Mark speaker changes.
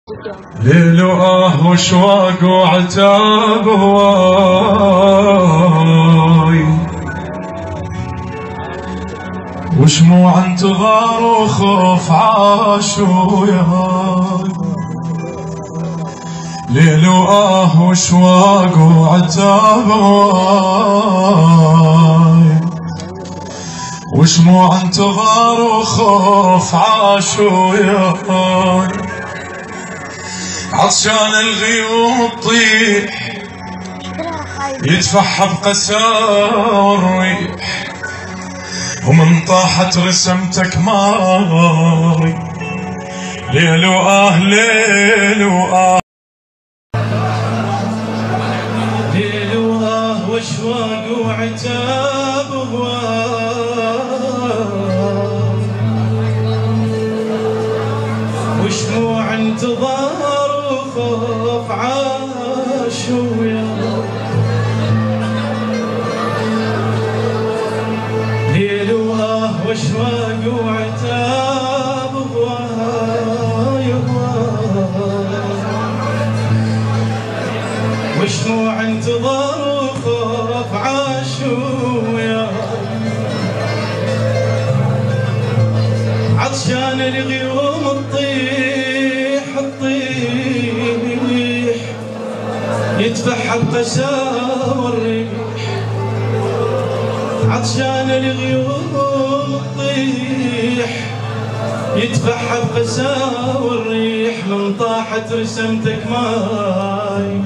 Speaker 1: ليل وشواق وعتاب هواي، وشموع انتظار وخوف عاش وياي. ليل وشواق وعتاب هواي، وشموع انتظار وخوف عاش وياي. عطشان الغيوم تطيح يتفحى بقساوى الريح، ومن طاحت رسمتك ماري. ليل ليل ليل واشواق وعتاب هواي، وشموع انتظار وخوف عاش وياي. ليل واشواق وعتاب هواي، وشموع انتظار وخوف عاش وياي. عطشان الغيوم تطيح يتفحى بقساوى الريح. عطشان الغيوم تطيح يتفحى بقساوى الريح، من طاحت رسمتك ماي.